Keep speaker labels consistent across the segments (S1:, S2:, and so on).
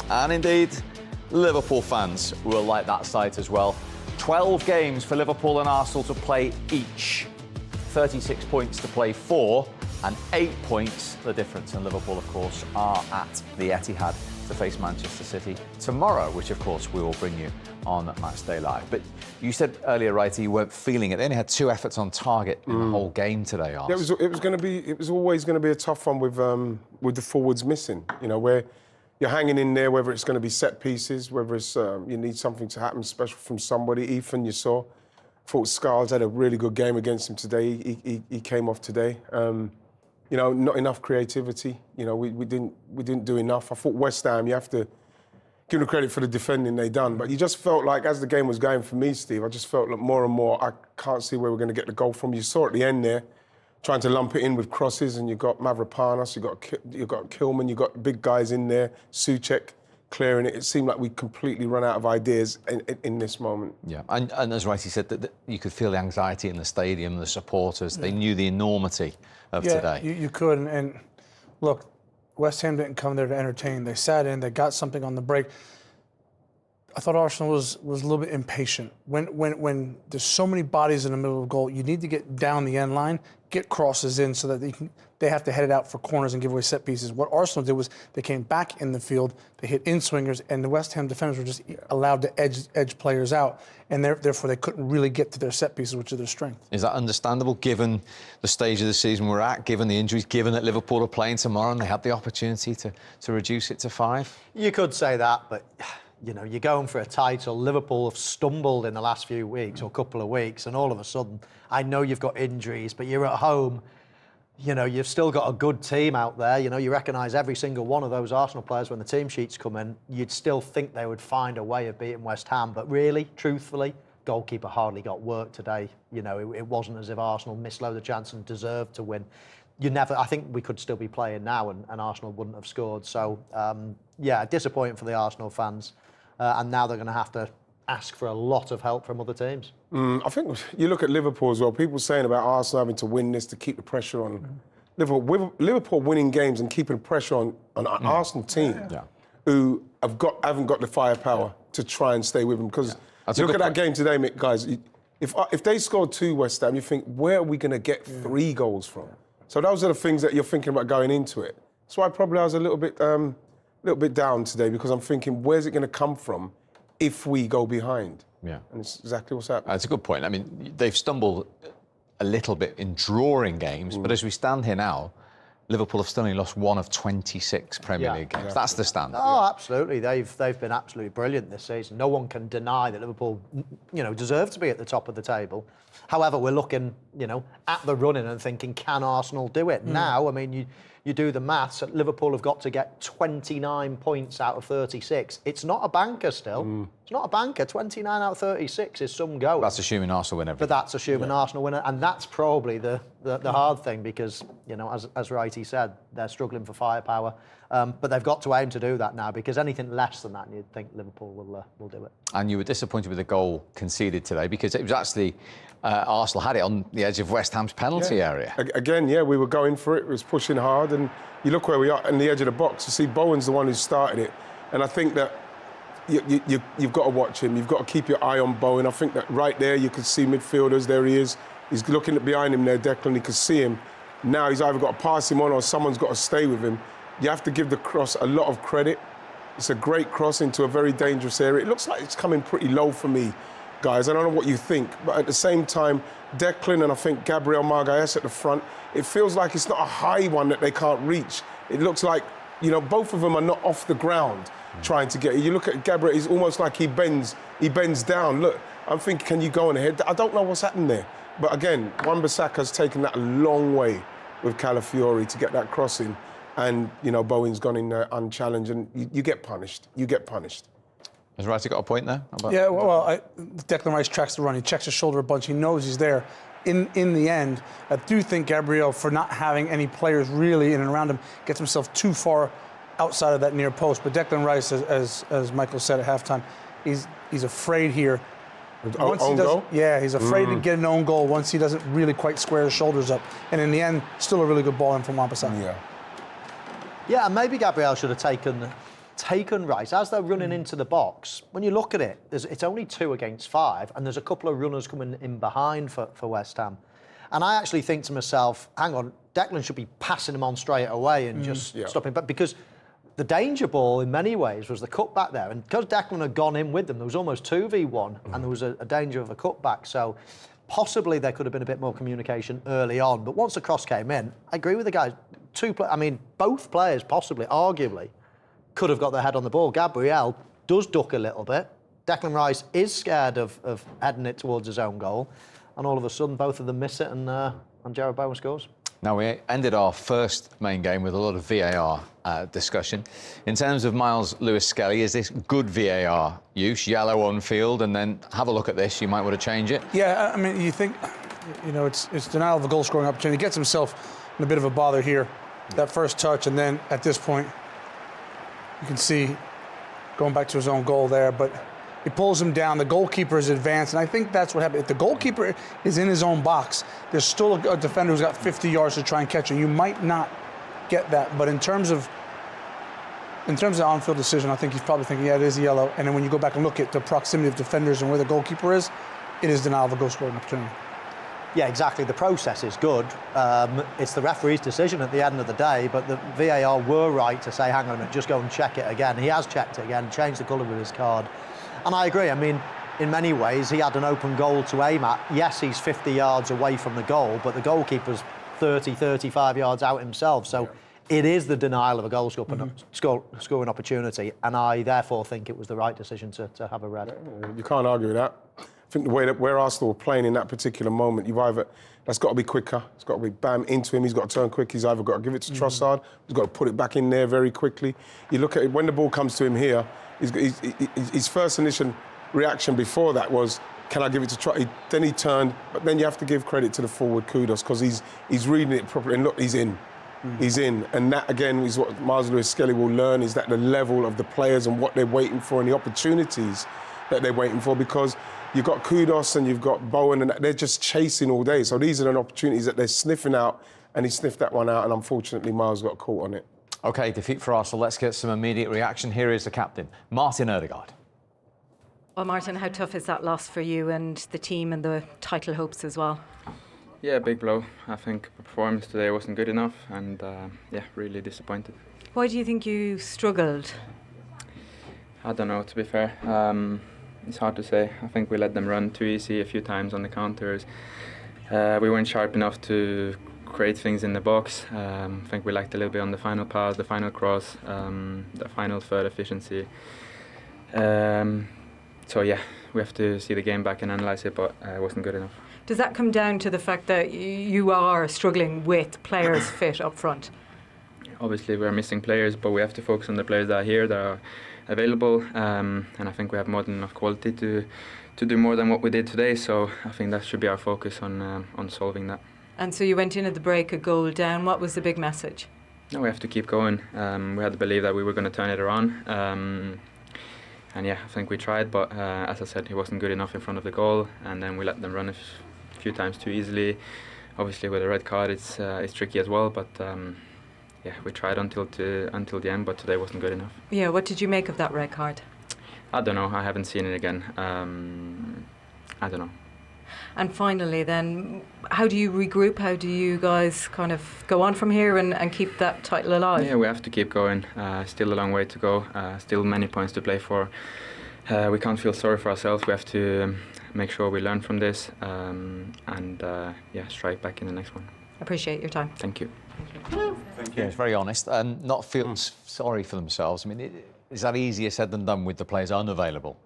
S1: And indeed, Liverpool fans will like that sight as well. 12 games for Liverpool and Arsenal to play each. 36 points to play for, and 8 points the difference. And Liverpool, of course, are at the Etihad to face Manchester City tomorrow, which, of course, we will bring you on Matchday Live. But you said earlier, Wright, you weren't feeling it. They only had 2 efforts on target in the whole game today, Arsenal.
S2: Yeah, it was always going to be a tough one with the forwards missing. You know, where you're hanging in there, whether it's going to be set pieces, whether it's you need something to happen special from somebody. Ethan, you saw, thought Scarles had a really good game against him today. He came off today. You know, not enough creativity. You know, we didn't do enough. I thought West Ham, you have to give them credit for the defending they done, but you just felt like as the game was going for me, Steve, I just felt like more and more I can't see where we're going to get the goal from. You saw at the end there, trying to lump it in with crosses, and you got Mavropanos, you got Kilman, you got big guys in there, Souček clearing it. It seemed like we completely run out of ideas in this moment.
S1: Yeah, and as Wrighty said, that you could feel the anxiety in the stadium, the supporters. They knew the enormity of today.
S3: You could, and look, West Ham didn't come there to entertain. They sat in, they got something on the break. I thought Arsenal was a little bit impatient. When there's so many bodies in the middle of the goal, you need to get down the end line, get crosses in so that they have to head it out for corners and give away set pieces. What Arsenal did was they came back in the field, they hit in-swingers, and the West Ham defenders were just allowed to edge players out, and therefore they couldn't really get to their set pieces, which are their strength.
S1: Is that understandable, given the stage of the season we're at, given the injuries, given that Liverpool are playing tomorrow and they had the opportunity to reduce it to 5?
S4: You could say that, but you know, you're going for a title. Liverpool have stumbled in the last few weeks or couple of weeks, and all of a sudden, I know you've got injuries, but you're at home. You know, you've still got a good team out there. You know, you recognise every single one of those Arsenal players when the team sheets come in. You'd still think they would find a way of beating West Ham, but really, truthfully, goalkeeper hardly got work today. You know, it wasn't as if Arsenal missed loads of chances and deserved to win. I think we could still be playing now and Arsenal wouldn't have scored. So, yeah, disappointing for the Arsenal fans. And now they're going to have to ask for a lot of help from other teams.
S2: I think you look at Liverpool as well. People saying about Arsenal having to win this to keep the pressure on Liverpool winning games and keeping pressure on an Arsenal team who haven't got the firepower to try and stay with them. Because look at that game today, guys. If they scored 2 West Ham, you think, where are we going to get 3 goals from? So those are the things that you're thinking about going into it. That's why probably I was a little bit down today, because I'm thinking, where's it going to come from if we go behind?
S1: Yeah.
S2: And it's exactly what's happening.
S1: That's a good point. I mean, they've stumbled a little bit in drawing games, but as we stand here now, Liverpool have still only lost 1 of 26 Premier League games. That's the standard.
S4: Oh, absolutely. They've been absolutely brilliant this season. No one can deny that Liverpool, you know, deserve to be at the top of the table. However, we're looking, you know, at the running and thinking, can Arsenal do it? Now, I mean, you do the maths, Liverpool have got to get 29 points out of 36. It's not a banker still. It's not a banker. 29 out of 36 is some go.
S1: That's assuming Arsenal win everything.
S4: But that's assuming Arsenal win it. And that's probably the hard thing, because, you know, as Wrighty said, they're struggling for firepower. But they've got to aim to do that now, because anything less than that, you'd think Liverpool will do it. And
S1: you were disappointed with the goal conceded today, because it was actually Arsenal had it on the edge of West Ham's penalty area.
S2: Again, we were going for it. It was pushing hard, and you look where we are on the edge of the box. You see, Bowen's the one who started it, and I think that you've got to watch him. You've got to keep your eye on Bowen. I think that right there you could see midfielders. There he is. He's looking behind him there, Declan. He could see him. Now he's either got to pass him on or someone's got to stay with him. You have to give the cross a lot of credit. It's a great cross into a very dangerous area. It looks like it's coming pretty low for me, guys. I don't know what you think, but at the same time, Declan and I think Gabriel Magalhaes at the front, it feels like it's not a high one that they can't reach. It looks like, you know, both of them are not off the ground trying to get it. You look at Gabriel, it's almost like he bends down. Look, I'm thinking, can you go on ahead? I don't know what's happened there. But again, Wan-Bissaka's taken that a long way with Calafiori to get that crossing. And, you know, Bowen's gone in there unchallenged, and you get punished. You get punished.
S1: Has Wright got a point there?
S3: Yeah, well, Declan Rice tracks the run. He checks his shoulder a bunch. He knows he's there. In the end, I do think Gabriel, for not having any players really in and around him, gets himself too far outside of that near post. But Declan Rice, as Michael said at halftime, he's afraid here.
S2: Own goal?
S3: Yeah, he's afraid to get an own goal once he doesn't really quite square his shoulders up. And in the end, still a really good ball in from Wan-Bissaka.
S4: Yeah, and maybe Gabriel should have taken taken Wright as they're running into the box. When you look at it, it's only 2 against 5, and there's a couple of runners coming in behind for West Ham. And I actually think to myself, hang on, Declan should be passing him on straight away and just stopping. But because the danger ball, in many ways, was the cutback there. And because Declan had gone in with them, there was almost 2v1, and there was a danger of a cutback. So possibly there could have been a bit more communication early on. But once the cross came in, I agree with the guys. Both players, possibly, arguably, could have got their head on the ball. Gabriel does duck a little bit. Declan Rice is scared of heading it towards his own goal. And all of a sudden, both of them miss it, and Jared Bowen scores. Now,
S1: we ended our first main game with a lot of VAR discussion. In terms of Myles Lewis-Skelly, is this good VAR use? Yellow on field, and then have a look at this. You might want to change it.
S3: Yeah, I mean, you think, it's denial of a goal-scoring opportunity. He gets himself in a bit of a bother here. That first touch, and then at this point, you can see going back to his own goal there, but he pulls him down. The goalkeeper is advanced, and I think that's what happened. If the goalkeeper is in his own box, there's still a defender who's got 50 yards to try and catch him. You might not get that, but in terms of the on-field decision, I think he's probably thinking, yeah, it is yellow. And then when you go back and look at the proximity of defenders and where the goalkeeper is, it is denial of a goal-scoring opportunity.
S4: Yeah, exactly. The process is good. It's the referee's decision at the end of the day, but the VAR were right to say, hang on a minute, just go and check it again. He has checked it again, changed the colour of his card. And I agree. I mean, in many ways, he had an open goal to aim at. Yes, he's 50 yards away from the goal, but the goalkeeper's 30, 35 yards out himself. So it is the denial of a goal scoring opportunity, and I therefore think it was the right decision to have a red.
S2: You can't argue with that. I think the way that where Arsenal were playing in that particular moment, that's got to be quicker. It's got to be bam into him. He's got to turn quick. He's either got to give it to Trossard. He's got to put it back in there very quickly. You look at it when the ball comes to him here. His first initial reaction before that was, can I give it to Trossard? Then he turned, but then you have to give credit to the forward, kudos, because he's reading it properly. And look, he's in. He's in. And that, again, is what Myles Lewis-Skelly will learn, is that the level of the players and what they're waiting for and the opportunities that they're waiting for, because you've got Kudos and you've got Bowen, and they're just chasing all day. So these are the opportunities that they're sniffing out, and he sniffed that one out, and unfortunately, Myles got caught on it.
S1: OK, defeat for Arsenal. Let's get some immediate reaction. Here is the captain, Martin Odegaard.
S5: Well, Martin, how tough is that loss for you and the team and the title hopes as well?
S6: Yeah, big blow. I think the performance today wasn't good enough, and really disappointed.
S5: Why do you think you struggled?
S6: I don't know, to be fair. It's hard to say. I think we let them run too easy a few times on the counters. We weren't sharp enough to create things in the box. I think we lacked a little bit on the final pass, the final cross, the final third efficiency. So yeah, we have to see the game back and analyse it, but it wasn't good enough.
S5: Does that come down to the fact that you are struggling with players fit up front?
S6: Obviously we're missing players, but we have to focus on the players that are here, that are available, and I think we have more than enough quality to do more than what we did today, so I think that should be our focus on solving that.
S5: And so you went in at the break a goal down. What was the big message?
S6: No, we have to keep going. We had to believe that we were going to turn it around. And yeah, I think we tried, but as I said, he wasn't good enough in front of the goal, and then we let them run a few times too easily. Obviously, with a red card, it's tricky as well. But yeah, we tried until the end, but today wasn't good enough.
S5: Yeah, what did you make of that red card?
S6: I don't know. I haven't seen it again. I don't know.
S5: And finally, then, how do you regroup? How do you guys kind of go on from here and keep that title alive?
S6: Yeah, we have to keep going. Still a long way to go. Still many points to play for. We can't feel sorry for ourselves. We have to make sure we learn from this and strike back in the next one.
S5: Appreciate your time.
S6: Thank you.
S1: Thank you. It's very honest and not feel sorry for themselves. I mean, is that easier said than done with the players unavailable?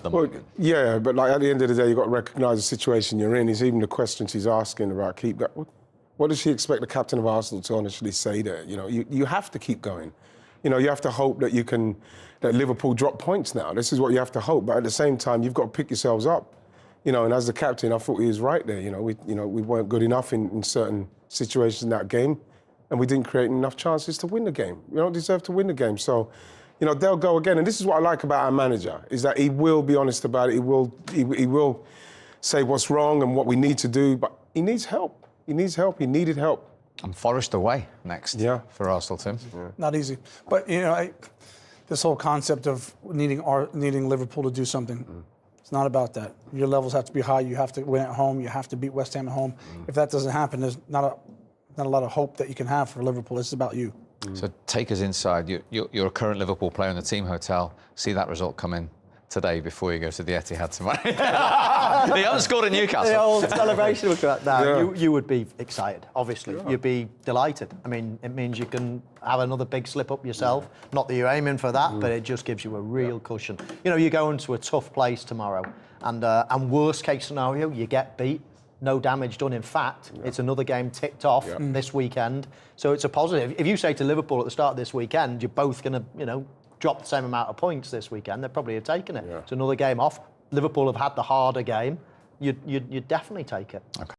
S2: Well, yeah, but like at the end of the day, you've got to recognise the situation you're in. It's even the questions he's asking about keep that. What does he expect the captain of Arsenal to honestly say there? You know, you have to keep going. You know, you have to hope that that Liverpool drop points now. This is what you have to hope. But at the same time, you've got to pick yourselves up. You know, and as the captain, I thought he was right there. You know, we weren't good enough in certain situations in that game, and we didn't create enough chances to win the game. We don't deserve to win the game. So, you know, they'll go again. And this is what I like about our manager, is that he will be honest about it. He will say what's wrong and what we need to do, but he needs help. He needs help. He needed help.
S1: And Forest away next for Arsenal, Tim.
S3: Yeah. Not easy. But, you know, this whole concept of needing Liverpool to do something. It's not about that. Your levels have to be high. You have to win at home. You have to beat West Ham at home. If that doesn't happen, there's not a lot of hope that you can have for Liverpool. It's about you.
S1: So take us inside. You're a current Liverpool player in the team hotel. See that result come in today before you go to the Etihad tomorrow. They haven't scored at Newcastle.
S4: The old celebration would come out now. You would be excited, obviously. Yeah. You'd be delighted. I mean, it means you can have another big slip up yourself. Not that you're aiming for that, but it just gives you a real cushion. You know, you go into a tough place tomorrow, and worst case scenario, you get beat. No damage done. In fact, it's another game ticked off this weekend. So it's a positive. If you say to Liverpool at the start of this weekend, you're both going to, drop the same amount of points this weekend, they'd probably have taken it. It's another game off. Liverpool have had the harder game. You'd definitely take it. Okay.